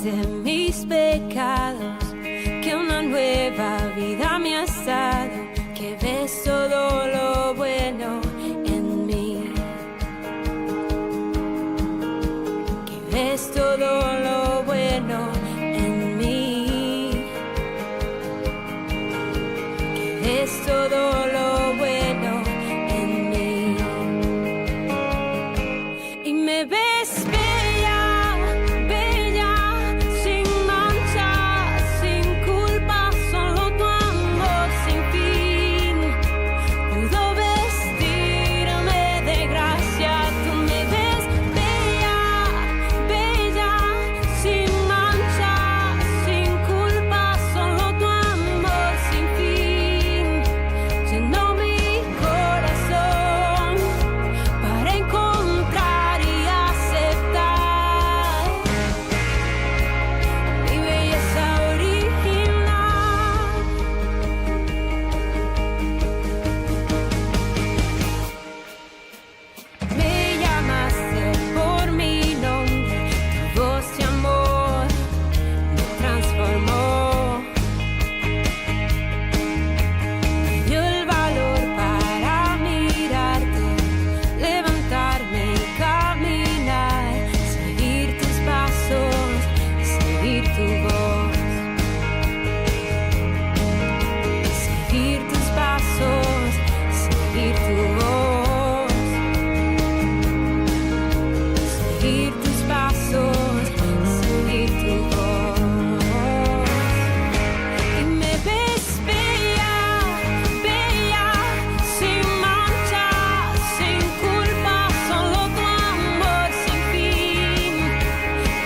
de mis pecados, que una nueva vida me has dado, que ves todo lo bueno en mí, que ves todo lo bueno en mí, que ves todo lo bueno en mí, y me ves bella, bella, sin mancha, sin culpa, solo tu amor sin fin pudo vestirme de gracia. Tú me ves bella, bella, sin mancha, sin culpa, solo tu amor sin fin llenó mi corazón para encontrar y aceptar mi belleza original. Me llamaste por mi nombre, tu voz de amor me transformó, me dio el valor para mirarte, levantarme y caminar, seguir tus pasos, seguir tu voz, seguir tus pasos, seguir tu voz, seguir tus pasos, seguir tu voz. Y me ves bella, bella, sin mancha, sin culpa, solo tu amor sin fin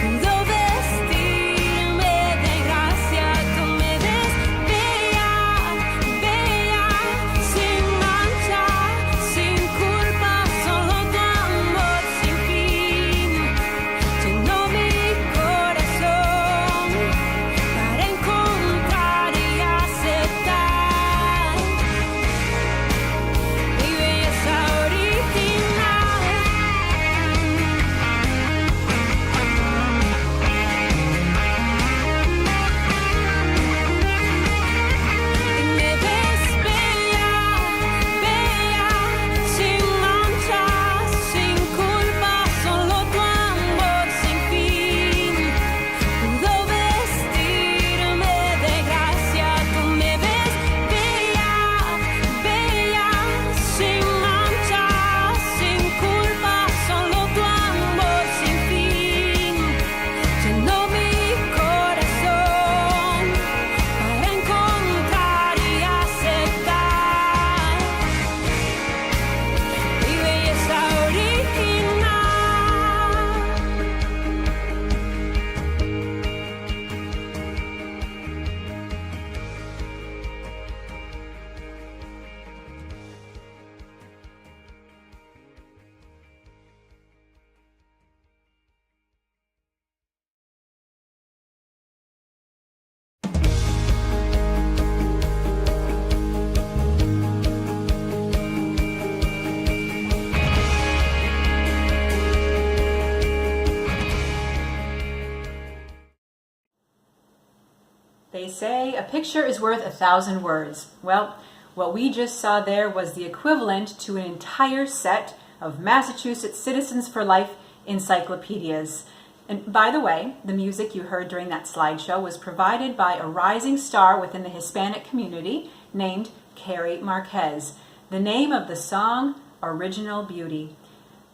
pudo vestirme de gracia. Tú me ves bella, bella, sin mancha, sin culpa, solo tu amor sin fin llenó mi corazón para encontrar y aceptar mi belleza original. Y me ves bella, bella, sin mancha, sin culpa, solo tu amor sin fin pudo vestirme de gracia. Tú me ves bella, bella, sin mancha, sin culpa, solo tu amor sin fin llenó mi corazón para encontrar y aceptar mi belleza original. They say a picture is worth 1,000 words. Well, what we just saw there was the equivalent to an entire set of Massachusetts Citizens for Life encyclopedias. And by the way, the music you heard during that slideshow was provided by a rising star within the Hispanic community named Carrie Marquez. The name of the song, Original Beauty.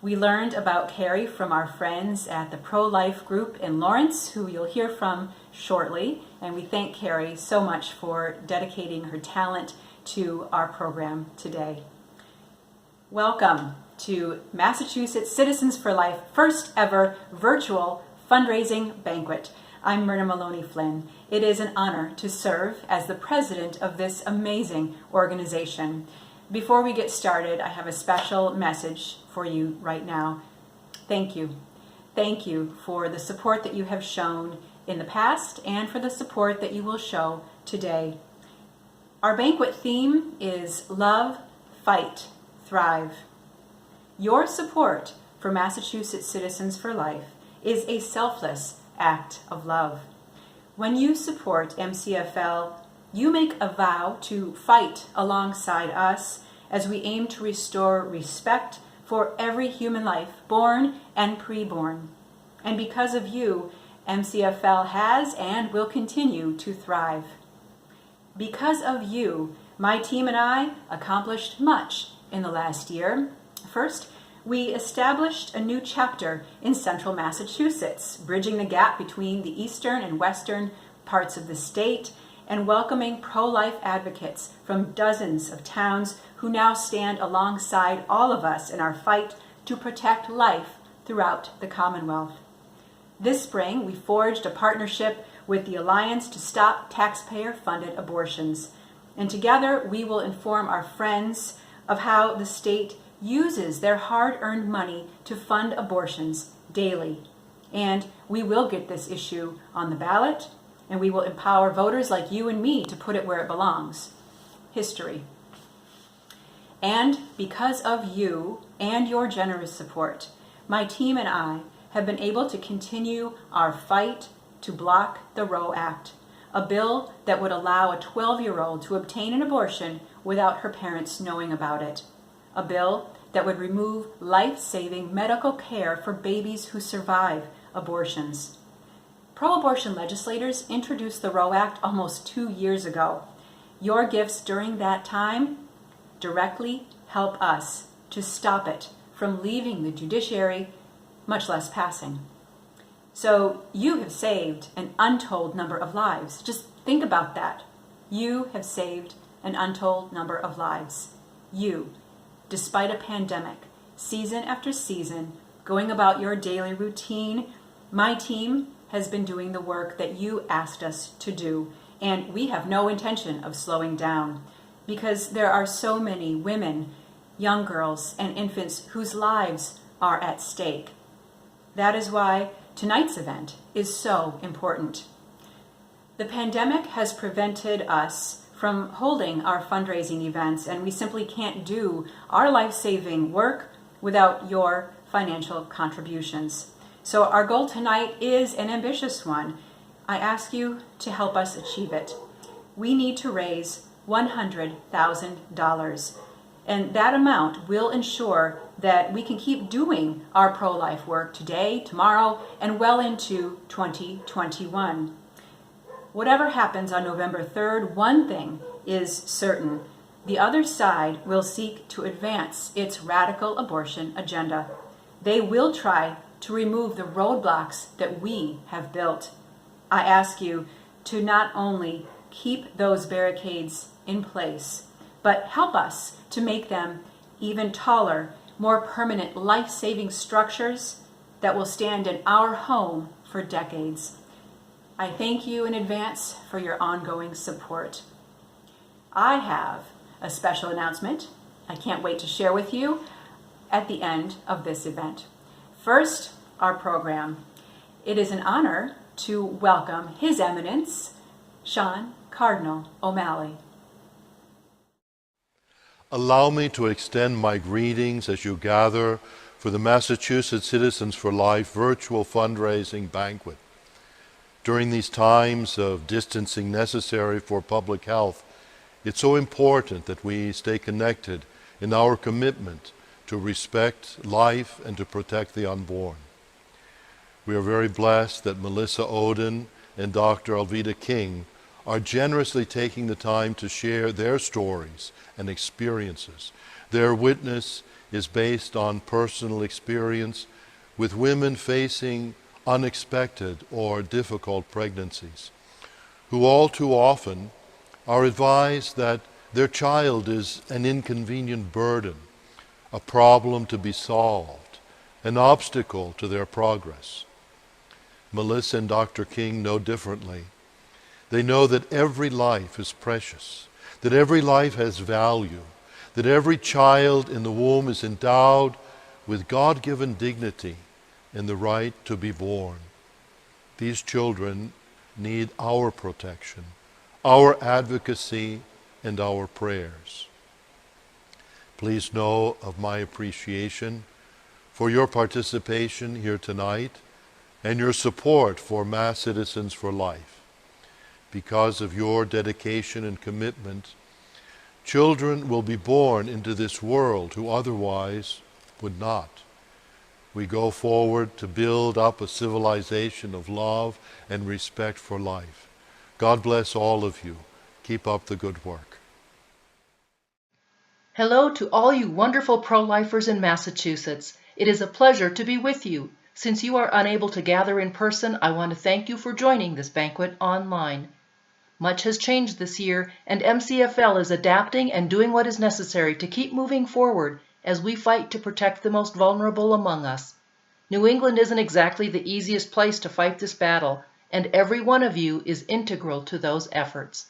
We learned about Carrie from our friends at the Pro-Life group in Lawrence, who you'll hear from shortly, and we thank Carrie so much for dedicating her talent to our program today. Welcome to Massachusetts Citizens for Life first ever virtual fundraising banquet. I'm Myrna Maloney Flynn. It is an honor to serve as the president of this amazing organization. Before we get started, I have a special message for you right now. Thank you. Thank you for the support that you have shown in the past and for the support that you will show today. Our banquet theme is Love, Fight, Thrive. Your support for Massachusetts Citizens for Life is a selfless act of love. When you support MCFL, you make a vow to fight alongside us as we aim to restore respect for every human life, born and preborn. And because of you, MCFL has and will continue to thrive. Because of you, my team and I accomplished much in the last year. First, we established a new chapter in central Massachusetts, bridging the gap between the eastern and western parts of the state and welcoming pro-life advocates from dozens of towns who now stand alongside all of us in our fight to protect life throughout the Commonwealth. This spring, we forged a partnership with the Alliance to Stop Taxpayer-Funded Abortions, and together we will inform our friends of how the state uses their hard-earned money to fund abortions daily. And we will get this issue on the ballot, and we will empower voters like you and me to put it where it belongs. History. And because of you and your generous support, my team and I have been able to continue our fight to block the ROE Act, a bill that would allow a 12-year-old to obtain an abortion without her parents knowing about it. A bill that would remove life-saving medical care for babies who survive abortions. Pro-abortion legislators introduced the ROE Act almost 2 years ago. Your gifts during that time directly help us to stop it from leaving the judiciary, much less passing. So you have saved an untold number of lives. Just think about that. You have saved an untold number of lives. You, despite a pandemic, season after season, going about your daily routine, my team has been doing the work that you asked us to do, and we have no intention of slowing down because there are so many women, young girls, and infants whose lives are at stake. That is why tonight's event is so important. The pandemic has prevented us from holding our fundraising events, and we simply can't do our life-saving work without your financial contributions. So our goal tonight is an ambitious one. I ask you to help us achieve it. We need to raise $100,000, and that amount will ensure that we can keep doing our pro-life work today, tomorrow, and well into 2021. Whatever happens on November 3rd, one thing is certain. The other side will seek to advance its radical abortion agenda. They will try to remove the roadblocks that we have built. I ask you to not only keep those barricades in place, but help us to make them even taller, more permanent, life-saving structures that will stand in our home for decades. I thank you in advance for your ongoing support. I have a special announcement I can't wait to share with you at the end of this event. First, our program. It is an honor to welcome His Eminence, Sean Cardinal O'Malley. Allow me to extend my greetings as you gather for the Massachusetts Citizens for Life virtual fundraising banquet. During these times of distancing necessary for public health, it's so important that we stay connected in our commitment to respect life and to protect the unborn. We are very blessed that Melissa Ohden and Dr. Alveda King are generously taking the time to share their stories and experiences. Their witness is based on personal experience with women facing unexpected or difficult pregnancies, who all too often are advised that their child is an inconvenient burden, a problem to be solved, an obstacle to their progress. Melissa and Dr. King know differently. They know that every life is precious, that every life has value, that every child in the womb is endowed with God-given dignity and the right to be born. These children need our protection, our advocacy, and our prayers. Please know of my appreciation for your participation here tonight and your support for Mass Citizens for Life. Because of your dedication and commitment, children will be born into this world who otherwise would not. We go forward to build up a civilization of love and respect for life. God bless all of you. Keep up the good work. Hello to all you wonderful pro-lifers in Massachusetts. It is a pleasure to be with you. Since you are unable to gather in person, I want to thank you for joining this banquet online. Much has changed this year, and MCFL is adapting and doing what is necessary to keep moving forward as we fight to protect the most vulnerable among us. New England isn't exactly the easiest place to fight this battle, and every one of you is integral to those efforts.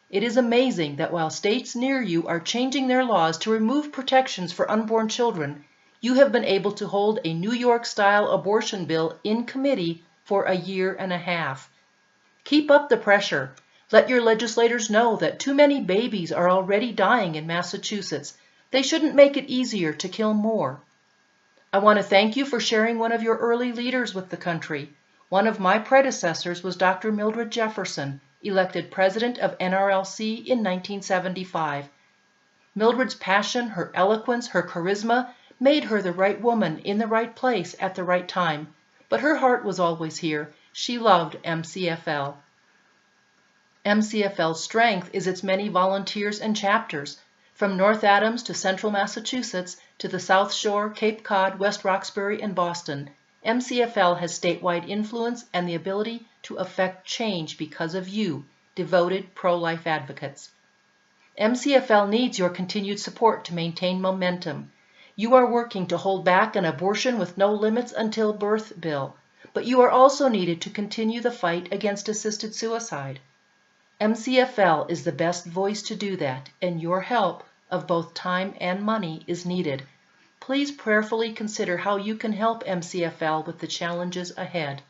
It is amazing that while states near you are changing their laws to remove protections for unborn children, you have been able to hold a New York-style abortion bill in committee for a year and a half. Keep up the pressure. Let your legislators know that too many babies are already dying in Massachusetts. They shouldn't make it easier to kill more. I want to thank you for sharing one of your early leaders with the country. One of my predecessors was Dr. Mildred Jefferson, elected president of NRLC in 1975. Mildred's passion, her eloquence, her charisma made her the right woman in the right place at the right time. But her heart was always here. She loved MCFL. MCFL's strength is its many volunteers and chapters. From North Adams to Central Massachusetts to the South Shore, Cape Cod, West Roxbury, and Boston, MCFL has statewide influence and the ability to affect change because of you, devoted pro-life advocates. MCFL needs your continued support to maintain momentum. You are working to hold back an abortion with no limits until birth bill, but you are also needed to continue the fight against assisted suicide. MCFL is the best voice to do that, and your help of both time and money is needed. Please prayerfully consider how you can help MCFL with the challenges ahead.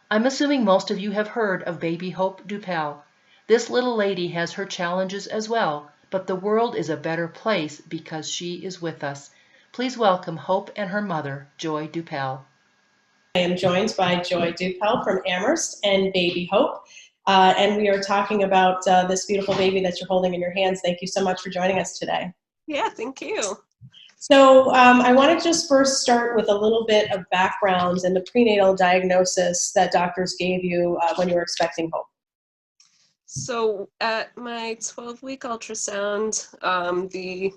I'm assuming most of you have heard of baby Hope Dupel. This little lady has her challenges as well, but the world is a better place because she is with us. Please welcome Hope and her mother, Joy Dupel. I am joined by Joy Dupel from Amherst and baby Hope. And we are talking about this beautiful baby that you're holding in your hands. Thank you so much for joining us today. Yeah, thank you. So I want to just first start with a little bit of background and the prenatal diagnosis that doctors gave you when you were expecting Hope. So at my 12-week ultrasound, the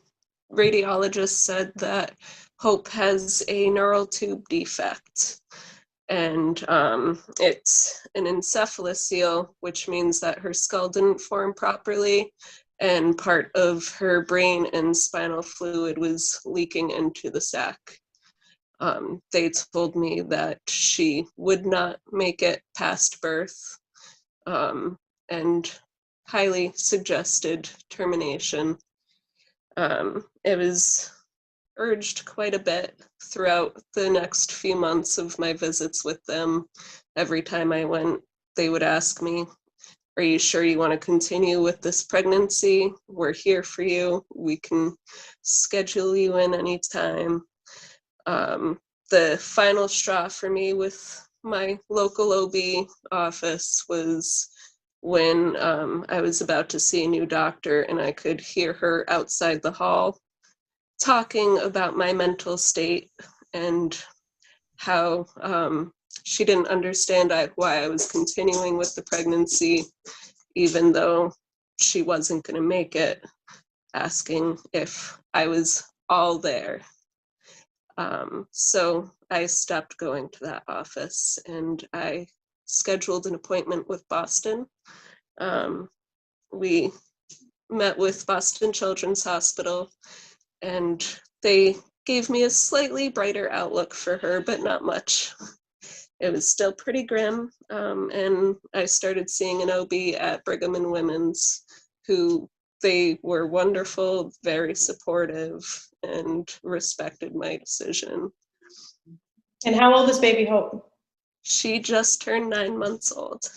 radiologist said that Hope has a neural tube defect. And it's an encephalocele, which means that her skull didn't form properly, and part of her brain and spinal fluid was leaking into the sac. They told me that she would not make it past birth, and highly suggested termination. It was urged quite a bit throughout the next few months of my visits with them. Every time I went, they would ask me, "Are you sure you want to continue with this pregnancy? We're here for you. We can schedule you in anytime." The final straw for me with my local OB office was when I was about to see a new doctor and I could hear her outside the hall talking about my mental state and how she didn't understand why I was continuing with the pregnancy, even though she wasn't going to make it, asking if I was all there. So I stopped going to that office and I scheduled an appointment with Boston. We met with Boston Children's Hospital, and they gave me a slightly brighter outlook for her, but not much. It was still pretty grim, and I started seeing an OB at Brigham and Women's, who they were wonderful, very supportive, and respected my decision. And how old is baby Hope? She just turned 9 months old.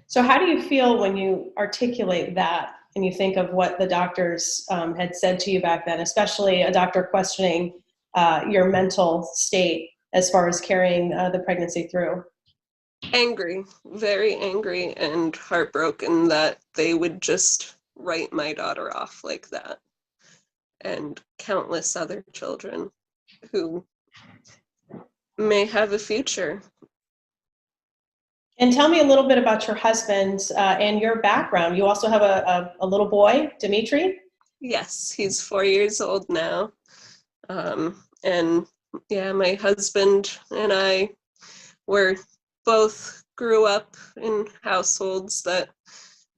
So how do you feel when you articulate that and you think of what the doctors had said to you back then, especially a doctor questioning your mental state as far as carrying the pregnancy through? Angry, very angry and heartbroken that they would just write my daughter off like that, and countless other children who may have a future. And tell me a little bit about your husband and your background. You also have a little boy, Dimitri? Yes, he's 4 years old now. And yeah, my husband and I both grew up in households that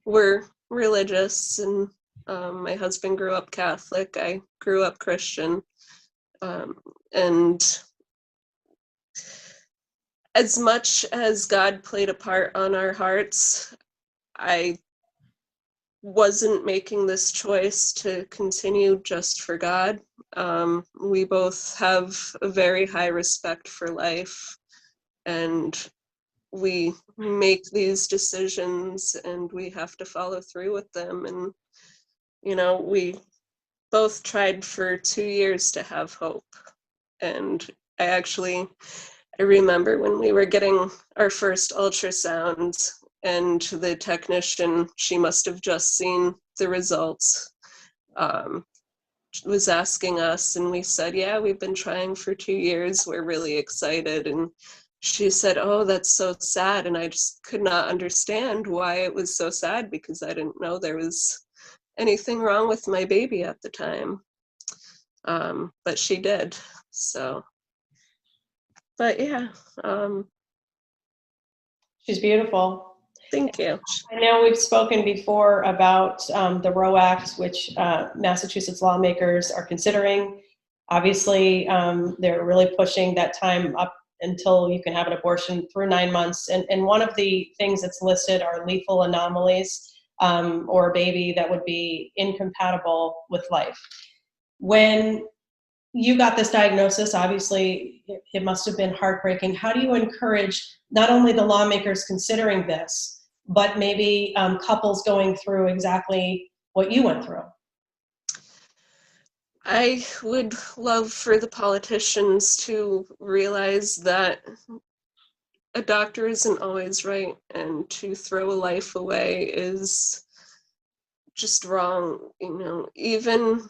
were religious, and my husband grew up Catholic. I grew up Christian. And as much as God played a part on our hearts, I wasn't making this choice to continue just for God. We both have a very high respect for life, and we make these decisions and we have to follow through with them. And, you know, we both tried for 2 years to have hope. And I remember when we were getting our first ultrasound, and the technician, she must have just seen the results, was asking us, and we said, yeah, we've been trying for 2 years. We're really excited. And she said, oh, that's so sad. And I just could not understand why it was so sad, because I didn't know there was anything wrong with my baby at the time. But she did. So, but yeah. She's beautiful. Thank you. I know we've spoken before about the ROE Act, which Massachusetts lawmakers are considering. Obviously, they're really pushing that time up until you can have an abortion through 9 months. And one of the things that's listed are lethal anomalies, or a baby that would be incompatible with life. When you got this diagnosis, obviously it must have been heartbreaking. How do you encourage not only the lawmakers considering this, but maybe couples going through exactly what you went through? I would love for the politicians to realize that a doctor isn't always right, and to throw a life away is just wrong. You know, even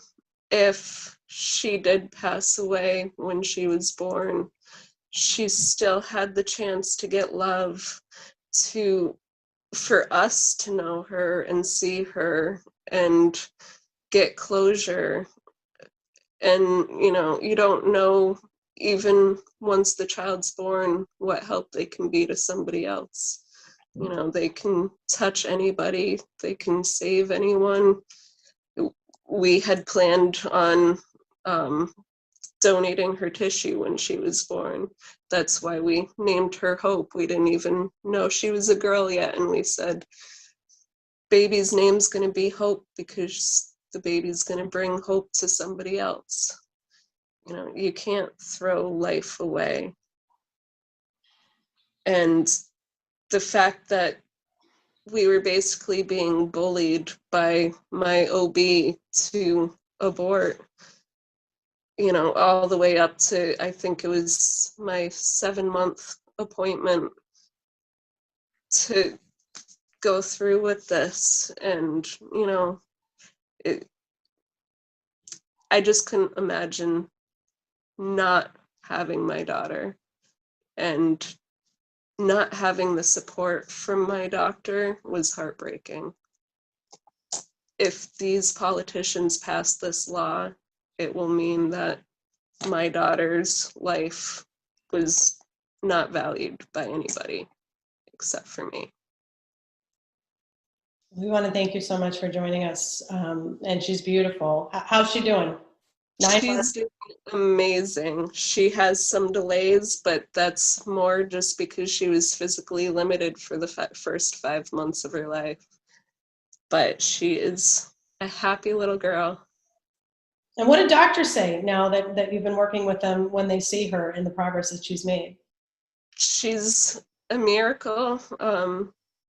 if she did pass away when she was born, she still had the chance to get love, for us to know her and see her and get closure. And, you know, you don't know, even once the child's born, what help they can be to somebody else. You know, they can touch anybody, they can save anyone. We had planned on donating her tissue when she was born. That's why we named her Hope. We didn't even know she was a girl yet, and we said, baby's name's going to be Hope, because the baby's going to bring hope to somebody else. You know, you can't throw life away. And the fact that we were basically being bullied by my OB to abort, you know, all the way up to, I think it was my 7-month appointment to go through with this. And, you know, I just couldn't imagine not having my daughter, and not having the support from my doctor was heartbreaking. If these politicians pass this law, it will mean that my daughter's life was not valued by anybody except for me. We want to thank you so much for joining us. And she's beautiful. How's she doing? 9 months? She's doing amazing. She has some delays, but that's more just because she was physically limited for the first 5 months of her life. But she is a happy little girl. And what did doctors say now that you've been working with them, when they see her and the progress that she's made? She's a miracle.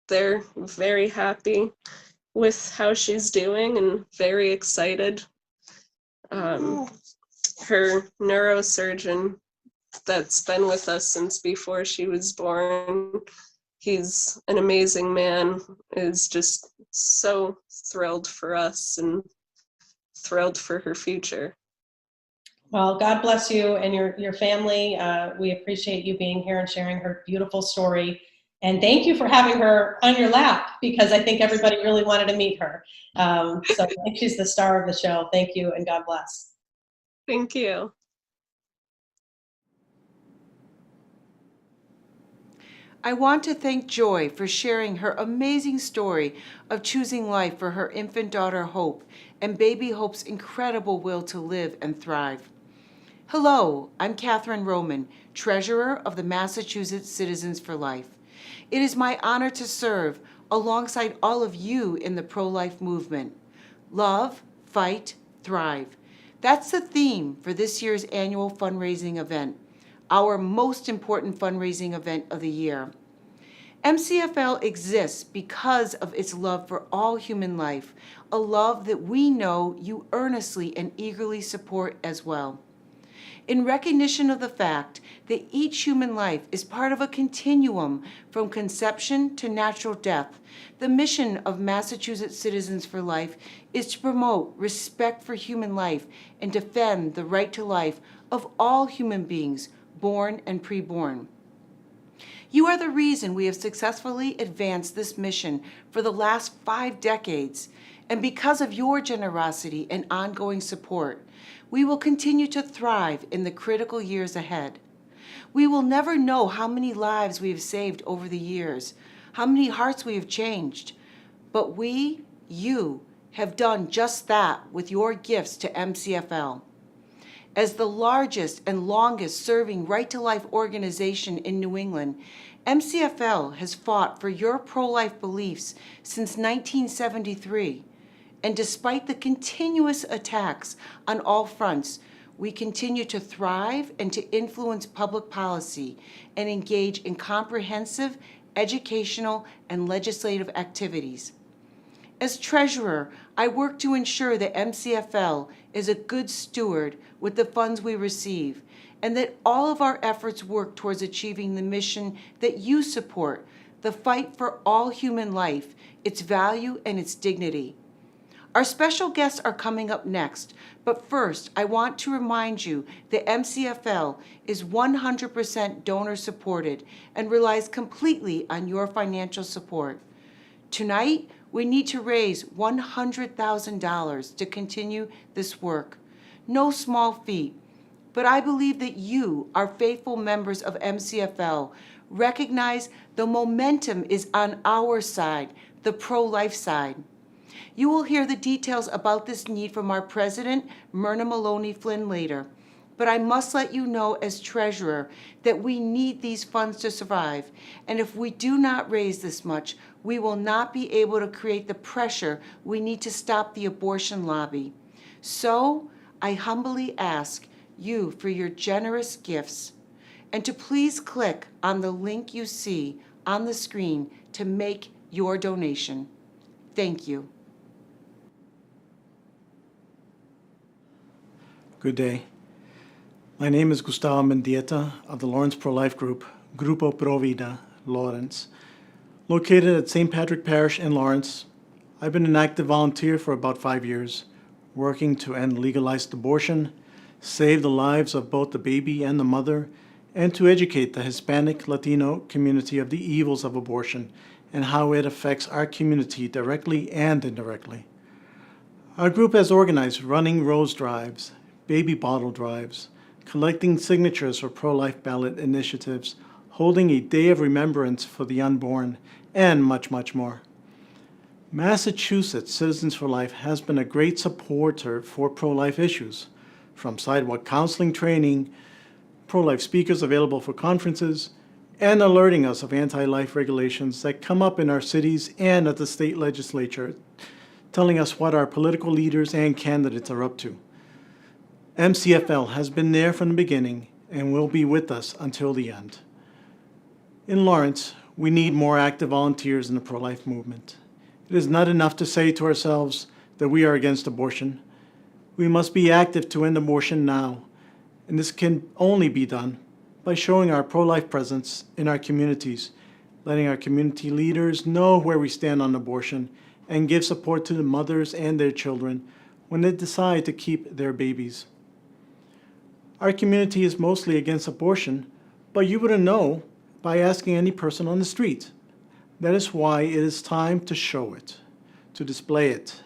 They're very happy with how she's doing and very excited. Her neurosurgeon that's been with us since before she was born. He's an amazing man, is just so thrilled for us and thrilled for her future. Well, God bless you and your family. We appreciate you being here and sharing her beautiful story. And thank you for having her on your lap, because I think everybody really wanted to meet her. So I think she's the star of the show. Thank you, and God bless. Thank you. I want to thank Joy for sharing her amazing story of choosing life for her infant daughter Hope and baby Hope's incredible will to live and thrive. Hello, I'm Catherine Roman, Treasurer of the Massachusetts Citizens for Life. It is my honor to serve alongside all of you in the pro-life movement. Love, fight, thrive. That's the theme for this year's annual fundraising event, our most important fundraising event of the year. MCFL exists because of its love for all human life, a love that we know you earnestly and eagerly support as well. In recognition of the fact that each human life is part of a continuum from conception to natural death, the mission of Massachusetts Citizens for Life is to promote respect for human life and defend the right to life of all human beings, born and preborn. You are the reason we have successfully advanced this mission for the last 5 decades, and because of your generosity and ongoing support, we will continue to thrive in the critical years ahead. We will never know how many lives we have saved over the years, how many hearts we have changed, but we, you, have done just that with your gifts to MCFL. As the largest and longest serving Right to Life organization in New England, MCFL has fought for your pro-life beliefs since 1973. And despite the continuous attacks on all fronts, we continue to thrive and to influence public policy and engage in comprehensive educational and legislative activities. As treasurer, I work to ensure that MCFL is a good steward with the funds we receive, and that all of our efforts work towards achieving the mission that you support, the fight for all human life, its value and its dignity. Our special guests are coming up next, but first I want to remind you that MCFL is 100% donor supported and relies completely on your financial support. Tonight, we need to raise $100,000 to continue this work. No small feat, but I believe that you, our faithful members of MCFL, recognize the momentum is on our side, the pro-life side. You will hear the details about this need from our president, Myrna Maloney Flynn, later. But I must let you know as treasurer that we need these funds to survive. And if we do not raise this much, we will not be able to create the pressure we need to stop the abortion lobby. So I humbly ask you for your generous gifts and to please click on the link you see on the screen to make your donation. Thank you. Good day. My name is Gustavo Mendieta of the Lawrence Pro-Life Group, Grupo Pro Vida, Lawrence. Located at St. Patrick Parish in Lawrence, I've been an active volunteer for about 5 years, working to end legalized abortion, save the lives of both the baby and the mother, and to educate the Hispanic Latino community of the evils of abortion and how it affects our community directly and indirectly. Our group has organized running rose drives, baby bottle drives, collecting signatures for pro-life ballot initiatives, holding a day of remembrance for the unborn, and much, much more. Massachusetts Citizens for Life has been a great supporter for pro-life issues, from sidewalk counseling training, pro-life speakers available for conferences, and alerting us of anti-life regulations that come up in our cities and at the state legislature, telling us what our political leaders and candidates are up to. MCFL has been there from the beginning and will be with us until the end. In Lawrence, we need more active volunteers in the pro-life movement. It is not enough to say to ourselves that we are against abortion. We must be active to end abortion now, and this can only be done by showing our pro-life presence in our communities, letting our community leaders know where we stand on abortion, and give support to the mothers and their children when they decide to keep their babies. Our community is mostly against abortion, but you wouldn't know by asking any person on the street. That is why it is time to show it, to display it.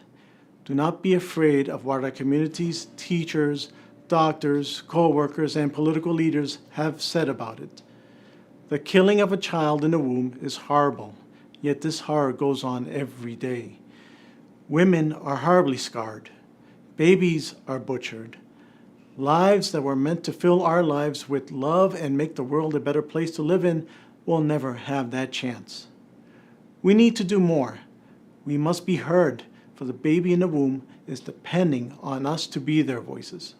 Do not be afraid of what our community's teachers, doctors, co-workers, and political leaders have said about it. The killing of a child in the womb is horrible, yet this horror goes on every day. Women are horribly scarred. Babies are butchered. Lives that were meant to fill our lives with love and make the world a better place to live in will never have that chance. We need to do more. We must be heard, for the baby in the womb is depending on us to be their voices.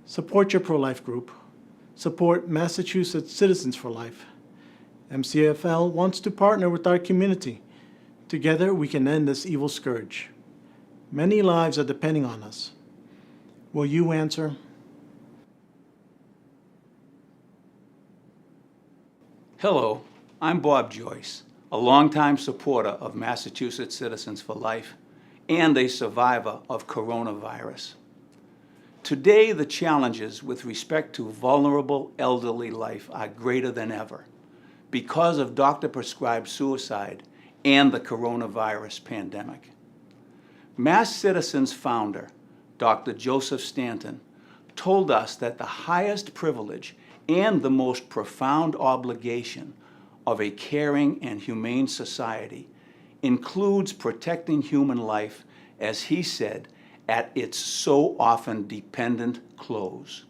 Support your pro-life group. Support Massachusetts Citizens for Life. MCFL wants to partner with our community. Together we can end this evil scourge. Many lives are depending on us. Will you answer? Hello, I'm Bob Joyce, a longtime supporter of Massachusetts Citizens for Life and a survivor of coronavirus. Today, the challenges with respect to vulnerable elderly life are greater than ever because of doctor-prescribed suicide and the coronavirus pandemic. Mass Citizens founder, Dr. Joseph Stanton, told us that the highest privilege and the most profound obligation of a caring and humane society includes protecting human life, as he said, at its so often dependent close.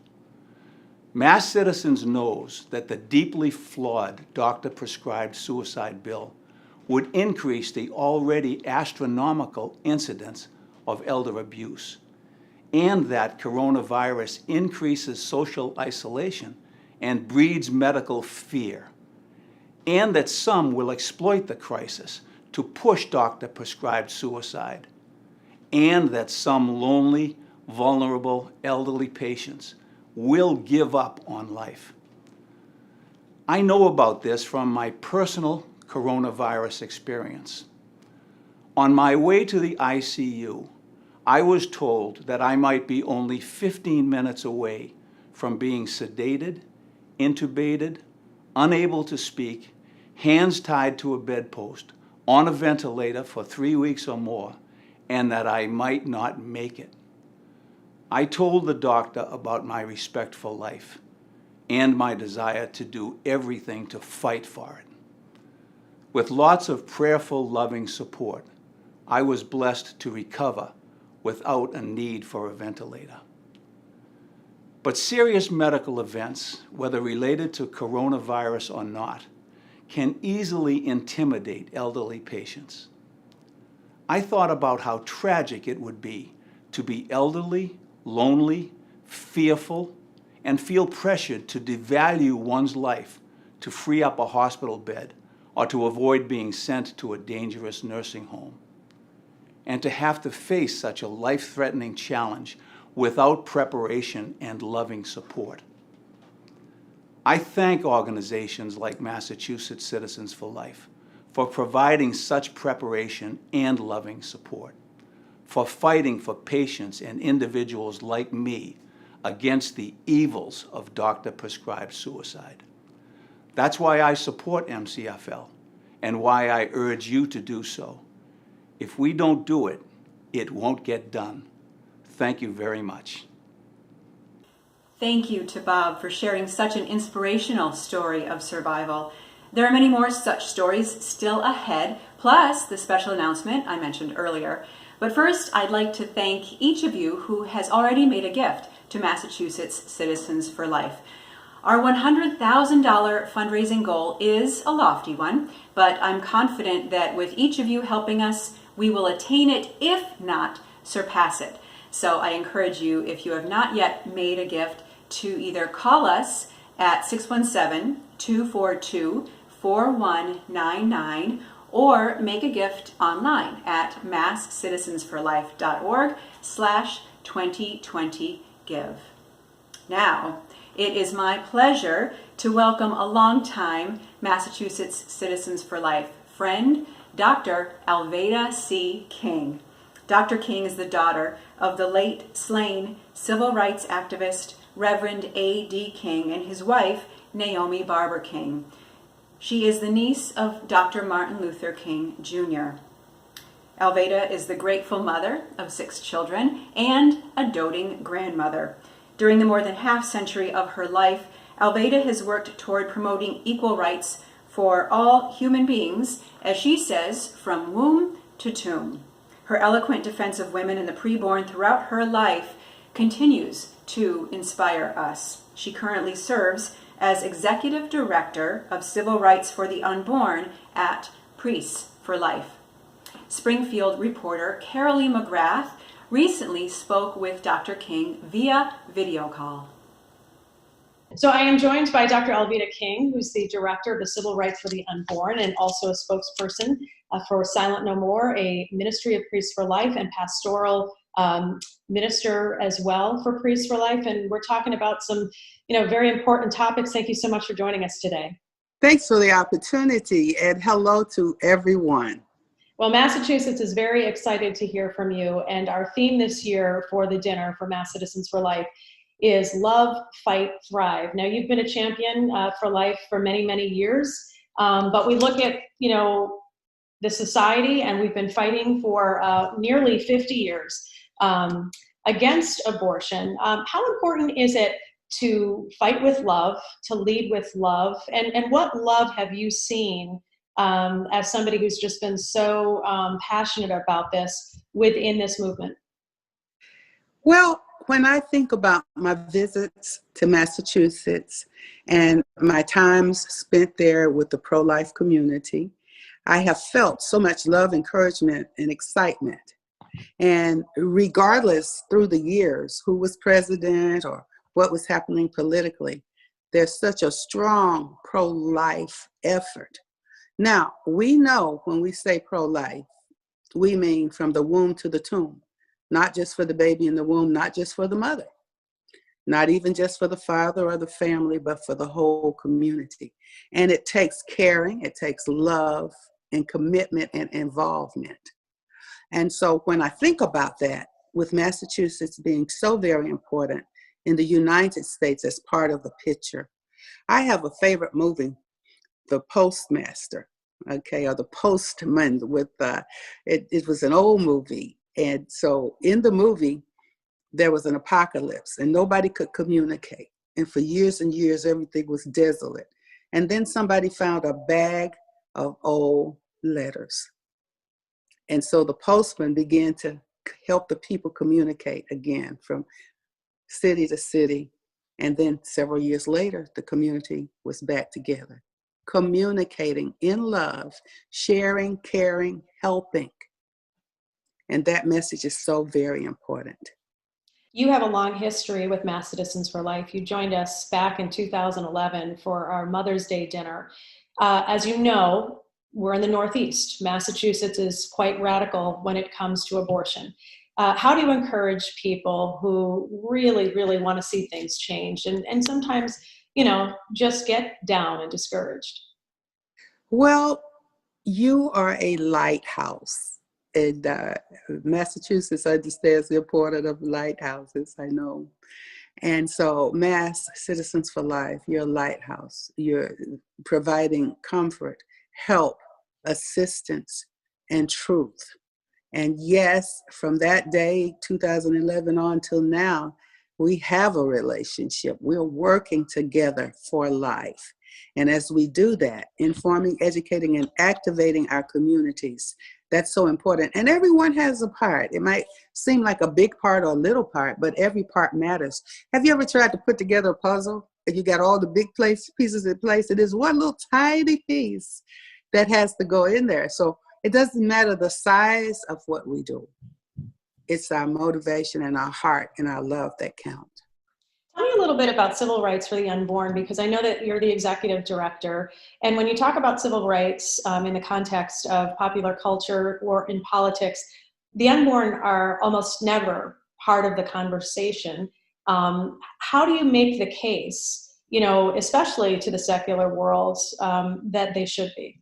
Mass Citizens knows that the deeply flawed doctor-prescribed suicide bill would increase the already astronomical incidence of elder abuse, and that coronavirus increases social isolation and breeds medical fear, and that some will exploit the crisis to push doctor-prescribed suicide, and that some lonely, vulnerable, elderly patients will give up on life. I know about this from my personal coronavirus experience. On my way to the ICU, I was told that I might be only 15 minutes away from being sedated, intubated, unable to speak, hands tied to a bedpost, on a ventilator for 3 weeks or more, and that I might not make it. I told the doctor about my respect for life and my desire to do everything to fight for it. With lots of prayerful, loving support, I was blessed to recover without a need for a ventilator. But serious medical events, whether related to coronavirus or not, can easily intimidate elderly patients. I thought about how tragic it would be to be elderly, lonely, fearful, and feel pressured to devalue one's life to free up a hospital bed or to avoid being sent to a dangerous nursing home, and to have to face such a life-threatening challenge without preparation and loving support. I thank organizations like Massachusetts Citizens for Life for providing such preparation and loving support, for fighting for patients and individuals like me against the evils of doctor-prescribed suicide. That's why I support MCFL and why I urge you to do so. If we don't do it, it won't get done. Thank you very much. Thank you to Bob for sharing such an inspirational story of survival. There are many more such stories still ahead, plus the special announcement I mentioned earlier. But first, I'd like to thank each of you who has already made a gift to Massachusetts Citizens for Life. Our $100,000 fundraising goal is a lofty one, but I'm confident that with each of you helping us, we will attain it, if not surpass it. So I encourage you, if you have not yet made a gift, to either call us at 617-242-4199 or make a gift online at masscitizensforlife.org/2020give. Now, It is my pleasure to welcome a longtime Massachusetts Citizens for Life friend, Dr. Alveda C. King. Dr. King is the daughter of the late slain civil rights activist Reverend A.D. King and his wife, Naomi Barber King. She is the niece of Dr. Martin Luther King, Jr. Alveda is the grateful mother of 6 children and a doting grandmother. During the more than half century of her life, Alveda has worked toward promoting equal rights for all human beings, as she says, from womb to tomb. Her eloquent defense of women and the preborn throughout her life continues to inspire us. She currently serves as Executive Director of Civil Rights for the Unborn at Priests for Life. Springfield reporter Carolee McGrath recently spoke with Dr. King via video call. So I am joined by Dr. Alveda King, who's the Director of the Civil Rights for the Unborn and also a spokesperson for Silent No More, a ministry of Priests for Life and pastoral minister as well for Priests for Life. And we're talking about some, very important topics. Thank you so much for joining us today. Thanks for the opportunity, and hello to everyone. Well, Massachusetts is very excited to hear from you, and our theme this year for the dinner for Mass Citizens for Life is Love, Fight, Thrive. Now, you've been a champion for life for many, many years, but we look at, the society, and we've been fighting for nearly 50 years against abortion. How important is it to fight with love, to lead with love, and what love have you seen as somebody who's just been so passionate about this within this movement? Well, when I think about my visits to Massachusetts and my times spent there with the pro-life community, I have felt so much love, encouragement, and excitement. And regardless through the years who was president or what was happening politically, there's such a strong pro-life effort. Now, we know when we say pro-life, we mean from the womb to the tomb, not just for the baby in the womb, not just for the mother, not even just for the father or the family, but for the whole community. And it takes caring, it takes love and commitment and involvement. And so when I think about that, with Massachusetts being so very important in the United States as part of the picture, I have a favorite movie, The Postmaster, or The Postman with, it was an old movie. And so in the movie, there was an apocalypse and nobody could communicate. And for years and years, everything was desolate. And then somebody found a bag of old letters. And so the postman began to help the people communicate again from city to city. And then several years later, the community was back together, communicating in love, sharing, caring, helping. And that message is so very important. You have a long history with Mass Citizens for Life. You joined us back in 2011 for our Mother's Day dinner. As you know, we're in the Northeast. Massachusetts is quite radical when it comes to abortion. How do you encourage people who really, really want to see things change and sometimes, just get down and discouraged? Well, you are a lighthouse. And Massachusetts understands the importance of lighthouses, I know. And so Mass Citizens for Life, you're a lighthouse. You're providing comfort, help, assistance, and truth. And yes, from that day, 2011 on till now, we have a relationship. We're working together for life. And as we do that, informing, educating, and activating our communities, that's so important. And everyone has a part. It might seem like a big part or a little part, but every part matters. Have you ever tried to put together a puzzle and you got all the big pieces in place? It is one little tiny piece that has to go in there. So it doesn't matter the size of what we do. It's our motivation and our heart and our love that count. Tell me a little bit about civil rights for the unborn, because I know that you're the executive director. And when you talk about civil rights in the context of popular culture or in politics, the unborn are almost never part of the conversation. How do you make the case, especially to the secular world, that they should be?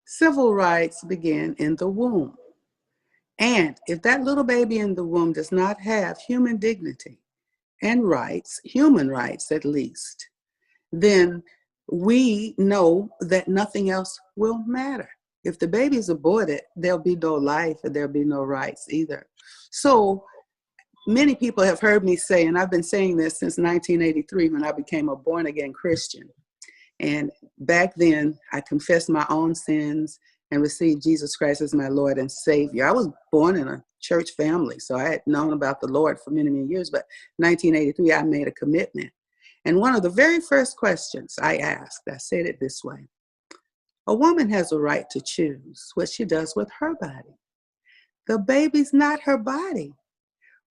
Civil rights begin in the womb. And if that little baby in the womb does not have human dignity and rights, human rights at least, then we know that nothing else will matter. If the baby's aborted, there'll be no life and there'll be no rights either. So many people have heard me say, and I've been saying this since 1983 when I became a born-again Christian. And back then, I confessed my own sins and received Jesus Christ as my Lord and Savior. I was born in a church family, so I had known about the Lord for many, many years, but 1983, I made a commitment. And one of the very first questions I asked, I said it this way: a woman has a right to choose what she does with her body. The baby's not her body.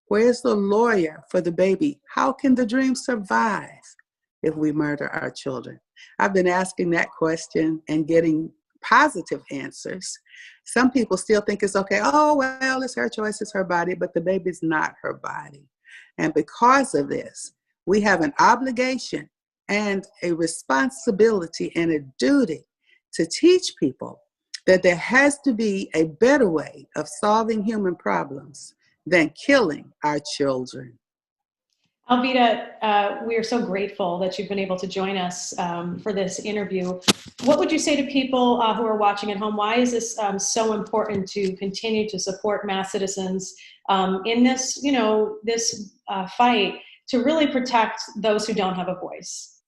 Where's the lawyer for the baby? How can the dream survive if we murder our children? I've been asking that question and getting positive answers. Some people still think it's okay. Oh, well, it's her choice, it's her body, but the baby's not her body. And because of this, we have an obligation and a responsibility and a duty to teach people that there has to be a better way of solving human problems than killing our children. Alveda, we are so grateful that you've been able to join us for this interview. What would you say to people who are watching at home? Why is this so important to continue to support mass citizens in this, this fight to really protect those who don't have a voice?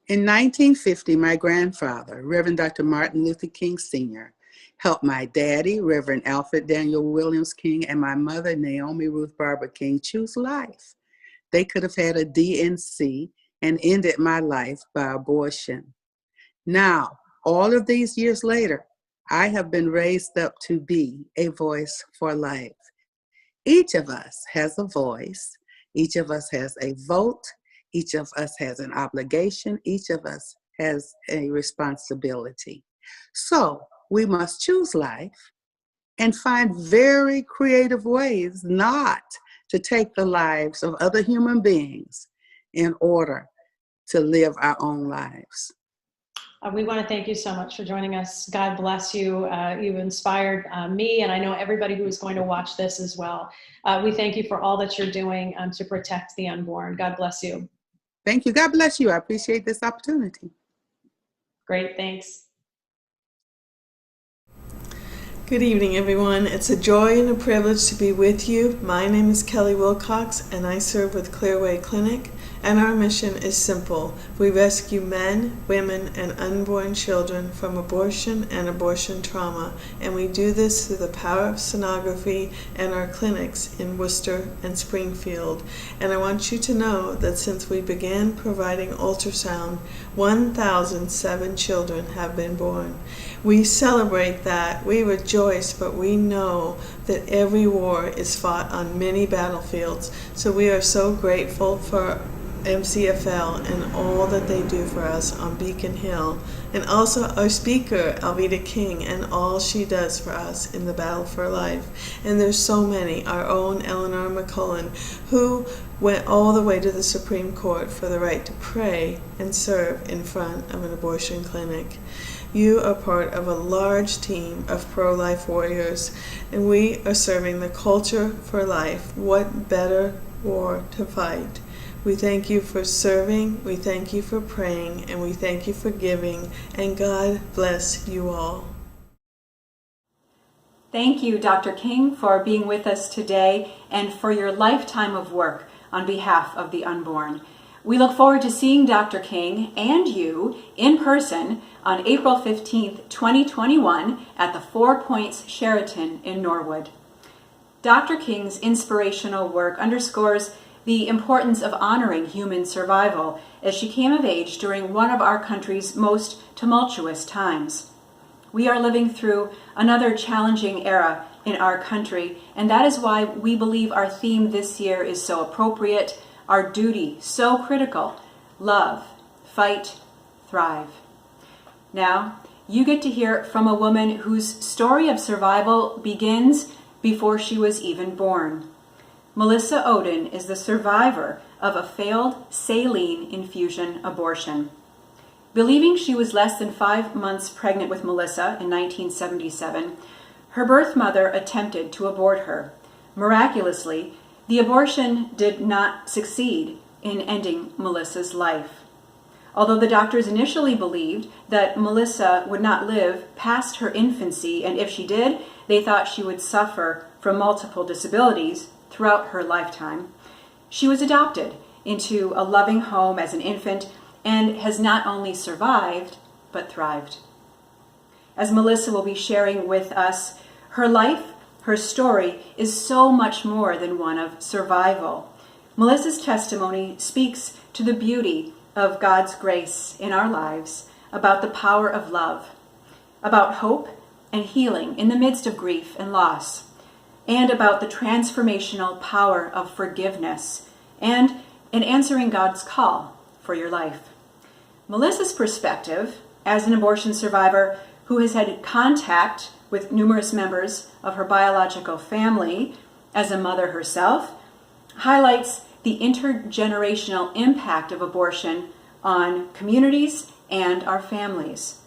In 1950, my grandfather, Reverend Dr. Martin Luther King Sr., helped my daddy, Reverend Alfred Daniel Williams King, and my mother, Naomi Ruth Barbara King, choose life. They could have had a DNC and ended my life by abortion. Now, all of these years later, I have been raised up to be a voice for life. Each of us has a voice. Each of us has a vote. Each of us has an obligation. Each of us has a responsibility. So we must choose life and find very creative ways not to take the lives of other human beings in order to live our own lives. We want to thank you so much for joining us. God bless you. You've inspired me, and I know everybody who is going to watch this as well. We thank you for all that you're doing to protect the unborn. God bless you. Thank you. God bless you. I appreciate this opportunity. Great. Thanks. Good evening, everyone. It's a joy and a privilege to be with you. My name is Kelly Wilcox, and I serve with Clearway Clinic, and our mission is simple. We rescue men, women, and unborn children from abortion and abortion trauma, and we do this through the power of sonography and our clinics in Worcester and Springfield. And I want you to know that since we began providing ultrasound, 1,007 children have been born. We celebrate that, we rejoice, but we know that every war is fought on many battlefields. So we are so grateful for MCFL and all that they do for us on Beacon Hill, and also our speaker, Alveda King, and all she does for us in the battle for life. And there's so many, our own Eleanor McCullen, who went all the way to the Supreme Court for the right to pray and serve in front of an abortion clinic. You are part of a large team of pro-life warriors, and we are serving the culture for life. What better war to fight? We thank you for serving, we thank you for praying, and we thank you for giving, and God bless you all. Thank you, Dr. King, for being with us today and for your lifetime of work on behalf of the unborn. We look forward to seeing Dr. King and you in person on April 15th, 2021 at the Four Points Sheraton in Norwood. Dr. King's inspirational work underscores the importance of honoring human survival as she came of age during one of our country's most tumultuous times. We are living through another challenging era in our country, and that is why we believe our theme this year is so appropriate, our duty so critical: love, fight, thrive. Now, you get to hear from a woman whose story of survival begins before she was even born. Melissa Ohden is the survivor of a failed saline infusion abortion. Believing she was less than 5 months pregnant with Melissa in 1977, her birth mother attempted to abort her. Miraculously, the abortion did not succeed in ending Melissa's life. Although the doctors initially believed that Melissa would not live past her infancy, and if she did, they thought she would suffer from multiple disabilities throughout her lifetime, she was adopted into a loving home as an infant and has not only survived, but thrived. As Melissa will be sharing with us, her life, her story, is so much more than one of survival. Melissa's testimony speaks to the beauty of God's grace in our lives, about the power of love, about hope and healing in the midst of grief and loss, and about the transformational power of forgiveness and in answering God's call for your life. Melissa's perspective as an abortion survivor who has had contact with numerous members of her biological family as a mother herself highlights the intergenerational impact of abortion on communities and our families,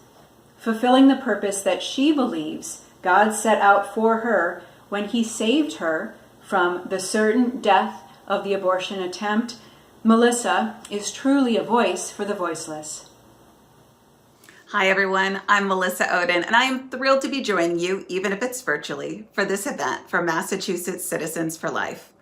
fulfilling the purpose that she believes God set out for her when he saved her from the certain death of the abortion attempt. Melissa is truly a voice for the voiceless. Hi everyone, I'm Melissa Ohden, and I am thrilled to be joining you, even if it's virtually, for this event for Massachusetts Citizens for Life.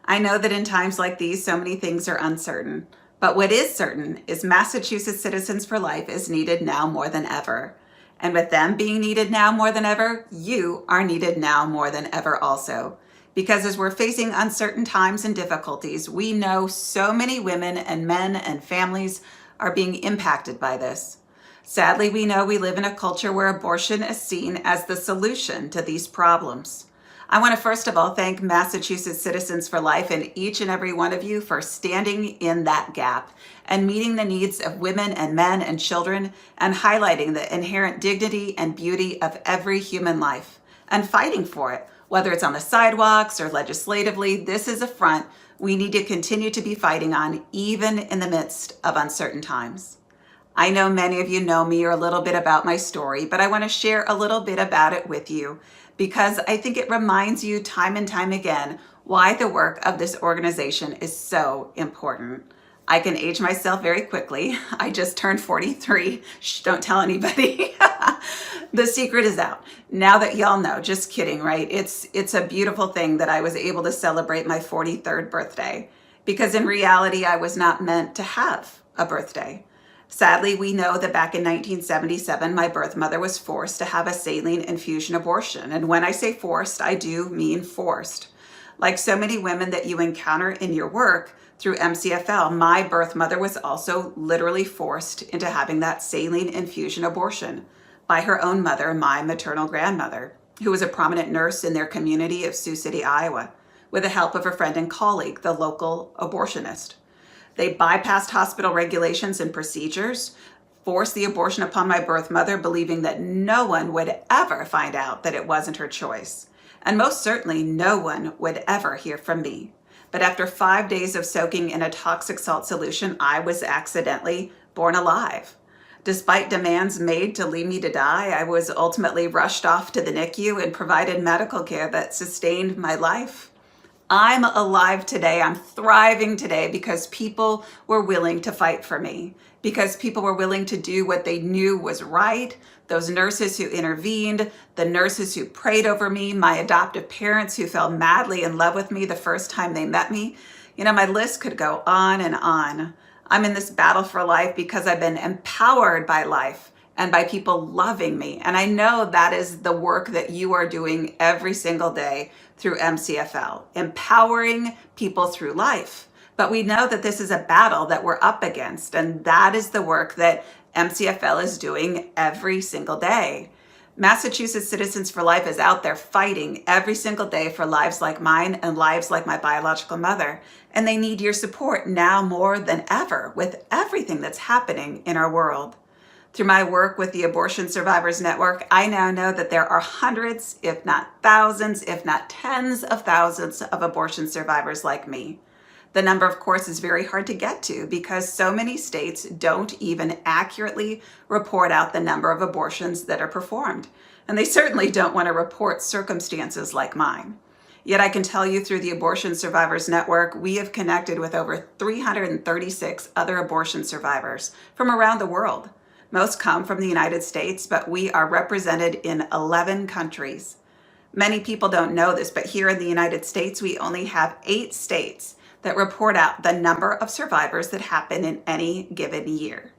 I know that in times like these, so many things are uncertain, but what is certain is Massachusetts Citizens for Life is needed now more than ever. And with them being needed now more than ever, you are needed now more than ever also. Because as we're facing uncertain times and difficulties, we know so many women and men and families are being impacted by this. Sadly, we know we live in a culture where abortion is seen as the solution to these problems. I want to first of all thank Massachusetts Citizens for Life and each and every one of you for standing in that gap and meeting the needs of women and men and children and highlighting the inherent dignity and beauty of every human life and fighting for it. Whether it's on the sidewalks or legislatively, this is a front we need to continue to be fighting on even in the midst of uncertain times. I know many of you know me or a little bit about my story, but I want to share a little bit about it with you because I think it reminds you time and time again why the work of this organization is so important. I can age myself very quickly. I just turned 43. Shh, don't tell anybody. The secret is out. Now that y'all know, just kidding, right? It's a beautiful thing that I was able to celebrate my 43rd birthday because in reality, I was not meant to have a birthday. Sadly, we know that back in 1977, my birth mother was forced to have a saline infusion abortion. And when I say forced, I do mean forced. Like so many women that you encounter in your work through MCFL, my birth mother was also literally forced into having that saline infusion abortion by her own mother, my maternal grandmother, who was a prominent nurse in their community of Sioux City, Iowa, with the help of a friend and colleague, the local abortionist. They bypassed hospital regulations and procedures, forced the abortion upon my birth mother, believing that no one would ever find out that it wasn't her choice. And most certainly no one would ever hear from me. But after 5 days of soaking in a toxic salt solution, I was accidentally born alive. Despite demands made to leave me to die, I was ultimately rushed off to the NICU and provided medical care that sustained my life. I'm alive today, I'm thriving today because people were willing to fight for me, because people were willing to do what they knew was right. Those nurses who intervened, the nurses who prayed over me, my adoptive parents who fell madly in love with me the first time they met me. You know, my list could go on and on. I'm in this battle for life because I've been empowered by life and by people loving me. And I know that is the work that you are doing every single day through MCFL, empowering people through life. But we know that this is a battle that we're up against, and that is the work that MCFL is doing every single day. Massachusetts Citizens for Life is out there fighting every single day for lives like mine and lives like my biological mother. And they need your support now more than ever with everything that's happening in our world. Through my work with the Abortion Survivors Network, I now know that there are hundreds, if not thousands, if not tens of thousands of abortion survivors like me. The number, of course, is very hard to get to because so many states don't even accurately report out the number of abortions that are performed. And they certainly don't want to report circumstances like mine. Yet I can tell you through the Abortion Survivors Network, we have connected with over 336 other abortion survivors from around the world. Most come from the United States, but we are represented in 11 countries. Many people don't know this, but here in the United States, we only have 8 states that report out the number of survivors that happen in any given year.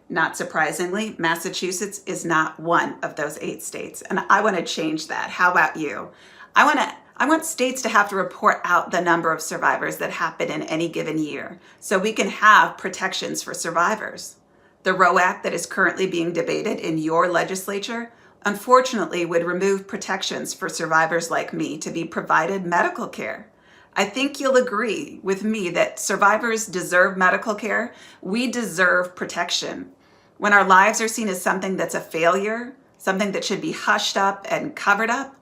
Not surprisingly, Massachusetts is not one of those 8 states, and I want to change that. How about you? I want states to have to report out the number of survivors that happen in any given year so we can have protections for survivors. The ROE Act that is currently being debated in your legislature, unfortunately, would remove protections for survivors like me to be provided medical care. I think you'll agree with me that survivors deserve medical care. We deserve protection. When our lives are seen as something that's a failure, something that should be hushed up and covered up,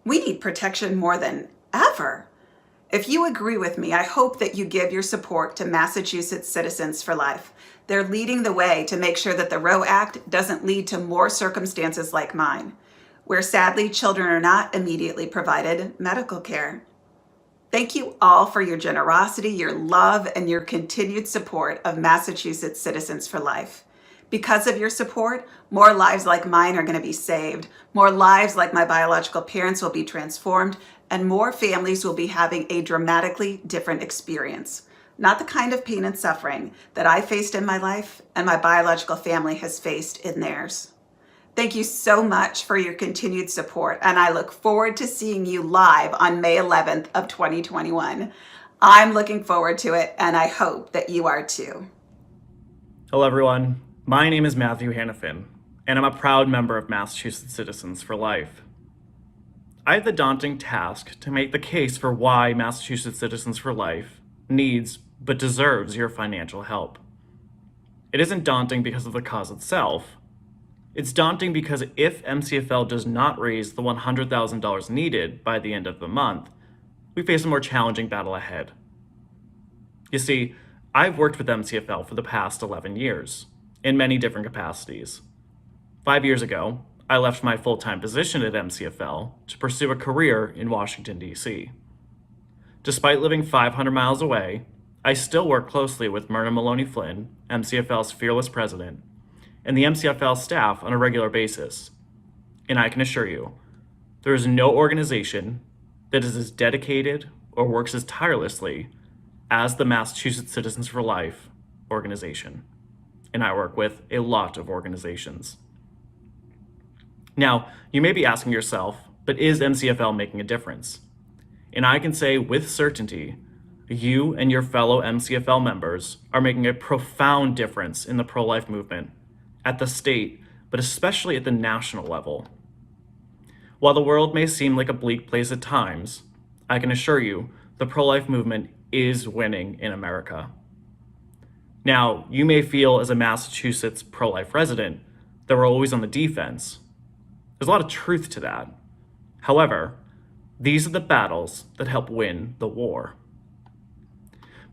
we need protection more than ever. If you agree with me, I hope that you give your support to Massachusetts Citizens for Life. They're leading the way to make sure that the ROE Act doesn't lead to more circumstances like mine, where sadly children are not immediately provided medical care. Thank you all for your generosity, your love, and your continued support of Massachusetts Citizens for Life. Because of your support, more lives like mine are going to be saved. More lives like my biological parents will be transformed, and more families will be having a dramatically different experience. Not the kind of pain and suffering that I faced in my life and my biological family has faced in theirs. Thank you so much for your continued support, and I look forward to seeing you live on May 11th of 2021. I'm looking forward to it, and I hope that you are too. Hello, everyone. My name is Matthew Hannafin, and I'm a proud member of Massachusetts Citizens for Life. I have the daunting task to make the case for why Massachusetts Citizens for Life needs but deserves your financial help. It isn't daunting because of the cause itself. It's daunting because if MCFL does not raise the $100,000 needed by the end of the month, we face a more challenging battle ahead. You see, I've worked with MCFL for the past 11 years, in many different capacities. 5 years ago, I left my full-time position at MCFL to pursue a career in Washington, D.C. Despite living 500 miles away, I still work closely with Myrna Maloney Flynn, MCFL's fearless president, and the MCFL staff on a regular basis. And I can assure you, there is no organization that is as dedicated or works as tirelessly as the Massachusetts Citizens for Life organization. And I work with a lot of organizations. Now, you may be asking yourself, but is MCFL making a difference? And I can say with certainty, you and your fellow MCFL members are making a profound difference in the pro-life movement at the state, but especially at the national level. While the world may seem like a bleak place at times, I can assure you the pro-life movement is winning in America. Now, you may feel as a Massachusetts pro-life resident that we're always on the defense. There's a lot of truth to that. However, these are the battles that help win the war.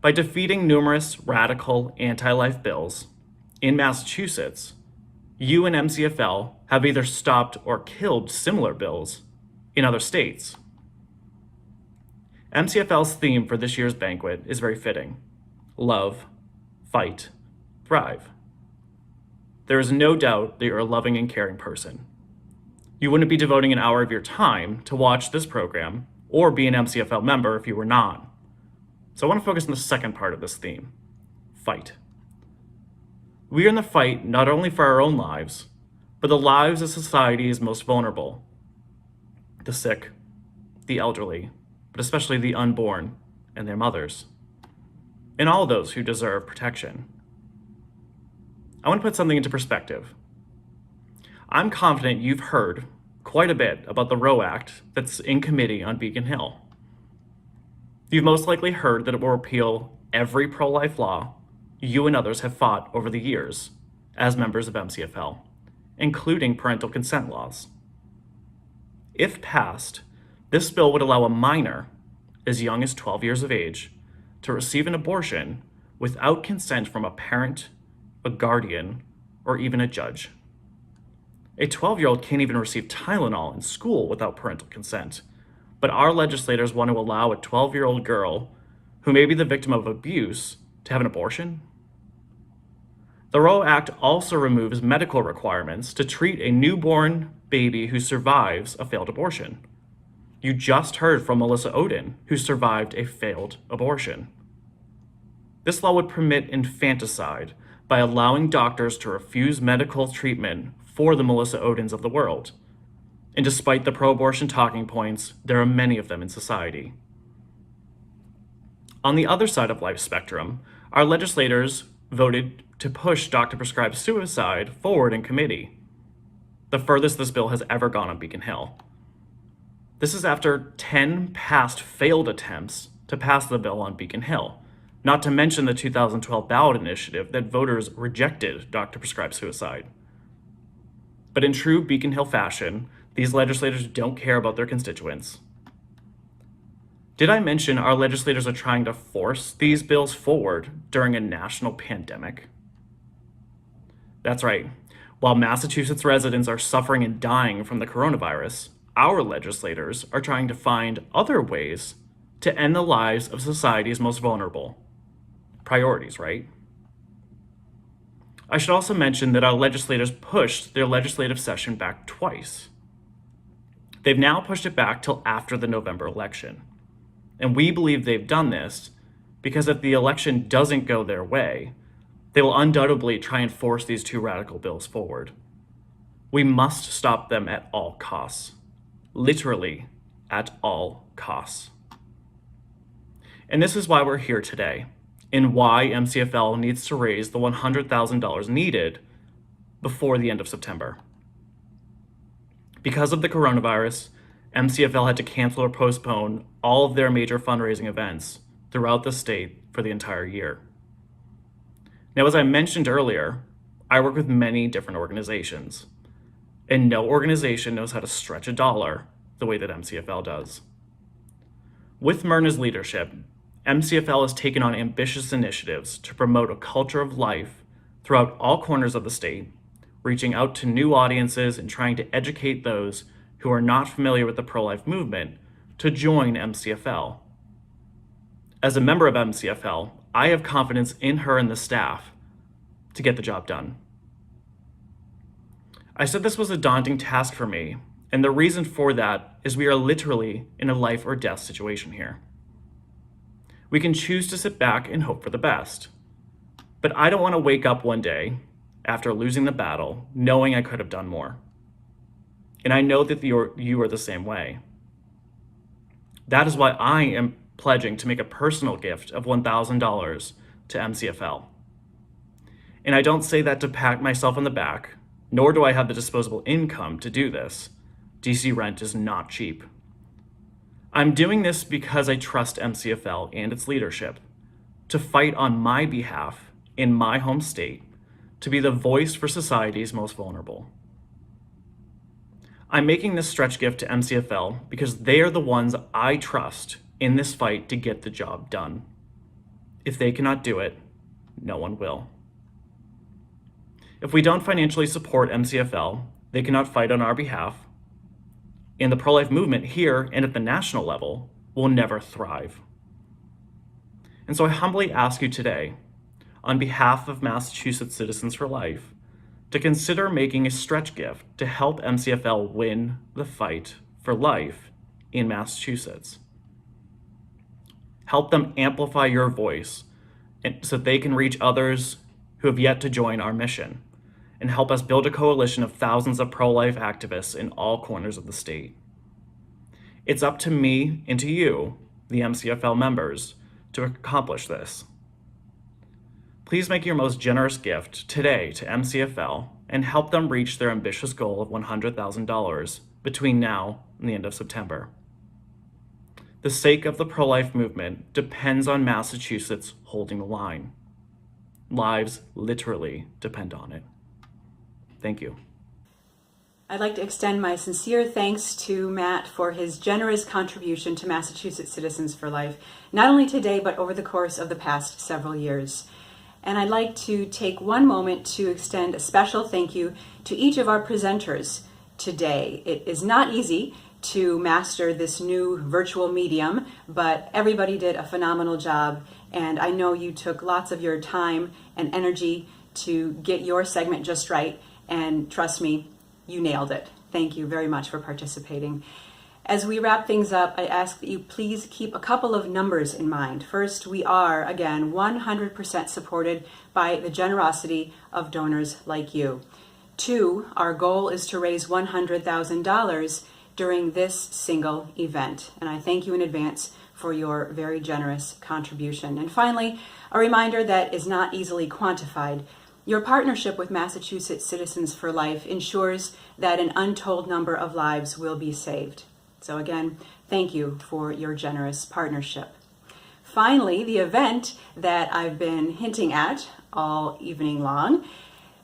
By defeating numerous radical anti-life bills in Massachusetts, you and MCFL have either stopped or killed similar bills in other states. MCFL's theme for this year's banquet is very fitting: love, fight, thrive. There is no doubt that you're a loving and caring person. You wouldn't be devoting an hour of your time to watch this program or be an MCFL member if you were not. So I want to focus on the second part of this theme: fight. We are in the fight not only for our own lives, but the lives of society's most vulnerable: the sick, the elderly, but especially the unborn and their mothers, and all those who deserve protection. I want to put something into perspective. I'm confident you've heard quite a bit about the ROE Act that's in committee on Beacon Hill. You've most likely heard that it will repeal every pro-life law you and others have fought over the years, as members of MCFL, including parental consent laws. If passed, this bill would allow a minor as young as 12 years of age to receive an abortion without consent from a parent, a guardian, or even a judge. A 12-year-old can't even receive Tylenol in school without parental consent, but our legislators want to allow a 12-year-old girl who may be the victim of abuse to have an abortion? The ROE Act also removes medical requirements to treat a newborn baby who survives a failed abortion. You just heard from Melissa Ohden, who survived a failed abortion. This law would permit infanticide by allowing doctors to refuse medical treatment for the Melissa Ohdens of the world. And despite the pro-abortion talking points, there are many of them in society. On the other side of life's spectrum, our legislators voted to push doctor-prescribed suicide forward in committee, the furthest this bill has ever gone on Beacon Hill. This is after 10 past failed attempts to pass the bill on Beacon Hill, not to mention the 2012 ballot initiative that voters rejected doctor-prescribed suicide. But in true Beacon Hill fashion, these legislators don't care about their constituents. Did I mention our legislators are trying to force these bills forward during a national pandemic? That's right. While Massachusetts residents are suffering and dying from the coronavirus, our legislators are trying to find other ways to end the lives of society's most vulnerable. Priorities, right? I should also mention that our legislators pushed their legislative session back twice. They've now pushed it back till after the November election. And we believe they've done this because if the election doesn't go their way, they will undoubtedly try and force these two radical bills forward. We must stop them at all costs. Literally, at all costs. And this is why we're here today, and why MCFL needs to raise the $100,000 needed before the end of September. Because of the coronavirus, MCFL had to cancel or postpone all of their major fundraising events throughout the state for the entire year. Now, as I mentioned earlier, I work with many different organizations, and no organization knows how to stretch a dollar the way that MCFL does. With Myrna's leadership, MCFL has taken on ambitious initiatives to promote a culture of life throughout all corners of the state, reaching out to new audiences and trying to educate those who are not familiar with the pro-life movement to join MCFL. As a member of MCFL, I have confidence in her and the staff to get the job done. I said this was a daunting task for me, and the reason for that is we are literally in a life or death situation here. We can choose to sit back and hope for the best, but I don't want to wake up one day after losing the battle knowing I could have done more. And I know that you are the same way. That is why I am pledging to make a personal gift of $1,000 to MCFL. And I don't say that to pat myself on the back, nor do I have the disposable income to do this. DC rent is not cheap. I'm doing this because I trust MCFL and its leadership to fight on my behalf in my home state to be the voice for society's most vulnerable. I'm making this stretch gift to MCFL because they are the ones I trust in this fight to get the job done. If they cannot do it, no one will. If we don't financially support MCFL, they cannot fight on our behalf, and the pro-life movement here and at the national level will never thrive. And so I humbly ask you today, on behalf of Massachusetts Citizens for Life, to consider making a stretch gift to help MCFL win the fight for life in Massachusetts. Help them amplify your voice so they can reach others who have yet to join our mission, and help us build a coalition of thousands of pro-life activists in all corners of the state. It's up to me and to you, the MCFL members, to accomplish this. Please make your most generous gift today to MCFL and help them reach their ambitious goal of $100,000 between now and the end of September. The sake of the pro-life movement depends on Massachusetts holding the line. Lives literally depend on it. Thank you. I'd like to extend my sincere thanks to Matt for his generous contribution to Massachusetts Citizens for Life, not only today, but over the course of the past several years. And I'd like to take one moment to extend a special thank you to each of our presenters today. It is not easy to master this new virtual medium, but everybody did a phenomenal job, and I know you took lots of your time and energy to get your segment just right, and trust me, you nailed it. Thank you very much for participating. As we wrap things up, I ask that you please keep a couple of numbers in mind. First, we are, again, 100% supported by the generosity of donors like you. Two, our goal is to raise $100,000 during this single event, and I thank you in advance for your very generous contribution. And finally, a reminder that is not easily quantified. Your partnership with Massachusetts Citizens for Life ensures that an untold number of lives will be saved. So again, thank you for your generous partnership. Finally, the event that I've been hinting at all evening long,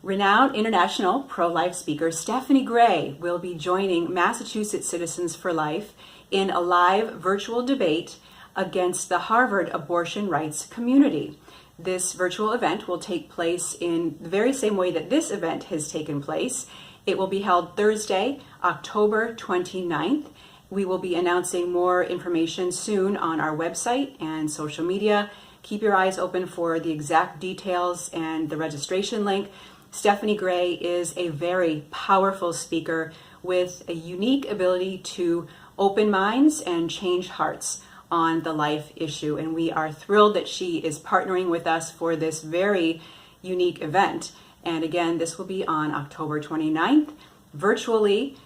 renowned international pro-life speaker Stephanie Gray will be joining Massachusetts Citizens for Life in a live virtual debate against the Harvard abortion rights community. This virtual event will take place in the very same way that this event has taken place. It will be held Thursday, October 29th. We will be announcing more information soon on our website and social media. Keep your eyes open for the exact details and the registration link. Stephanie Gray is a very powerful speaker with a unique ability to open minds and change hearts on the life issue, and we are thrilled that she is partnering with us for this very unique event. And again, this will be on October 29th, virtually.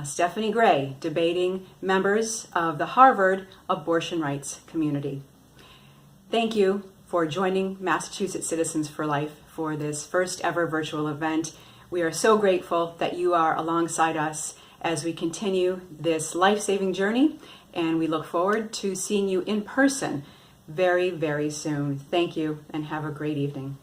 Stephanie Gray debating members of the Harvard abortion rights community. Thank you for joining Massachusetts Citizens for Life for this first ever virtual event. We are so grateful that you are alongside us as we continue this life-saving journey, and we look forward to seeing you in person very, very soon. Thank you, and have a great evening.